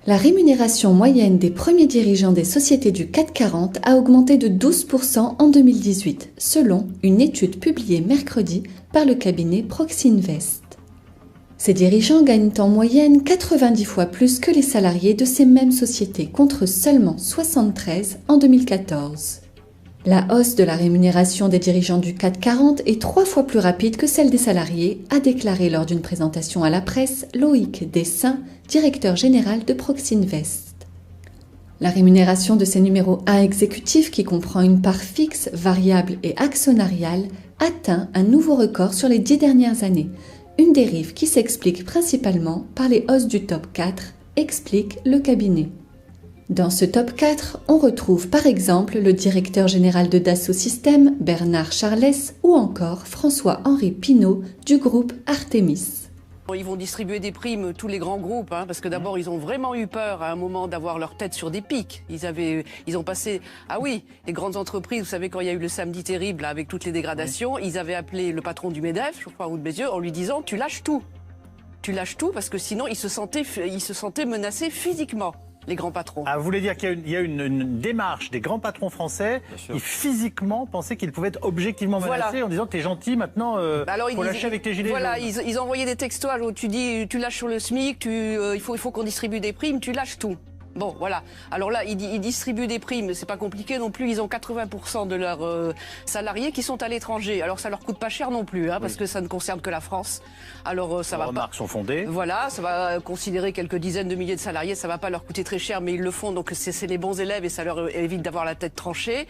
La rémunération moyenne des premiers dirigeants des sociétés du CAC 40 a augmenté de 12% en 2018, selon une étude publiée mercredi par le cabinet Proxinvest. Ces dirigeants gagnent en moyenne 90 fois plus que les salariés de ces mêmes sociétés, contre seulement 73 en 2014. La hausse de la rémunération des dirigeants du CAC 40 est 3 fois plus rapide que celle des salariés, a déclaré lors d'une présentation à la presse Loïc Dessein, directeur général de Proxinvest. La rémunération de ces numéros 1 exécutifs, qui comprend une part fixe, variable et actionnariale, atteint un nouveau record sur les 10 dernières années, une dérive qui s'explique principalement par les hausses du top 4, explique le cabinet. Dans ce top 4, on retrouve par exemple le directeur général de Dassault Systèmes, Bernard Charles, ou encore François-Henri Pinault du groupe Artemis. Ils vont distribuer des primes, tous les grands groupes, parce que d'abord, ils ont vraiment eu peur à un moment d'avoir leur tête sur des pics. Ils ont passé... Ah oui, les grandes entreprises, vous savez, quand il y a eu le samedi terrible, là, avec toutes les dégradations, ils avaient appelé le patron du MEDEF, je crois, ou de Bézieux, en lui disant « tu lâches tout ». Tu lâches tout parce que sinon, ils se sentaient menacés physiquement. Les grands patrons. Ah, vous voulez dire qu'il y a une démarche des grands patrons français qui physiquement pensaient qu'ils pouvaient être objectivement menacés en disant t'es gentil maintenant, faut lâcher avec tes gilets jaunes. Voilà, ils envoyaient des textos où tu dis tu lâches sur le SMIC, il faut qu'on distribue des primes, tu lâches tout. Bon, voilà. Alors là, ils distribuent des primes, c'est pas compliqué non plus. Ils ont 80% de leurs salariés qui sont à l'étranger. Alors ça leur coûte pas cher non plus, parce que ça ne concerne que la France. Alors ça va pas. Les remarques sont fondées. Voilà, ça va considérer quelques dizaines de milliers de salariés, ça va pas leur coûter très cher, mais ils le font, donc c'est les bons élèves et ça leur évite d'avoir la tête tranchée.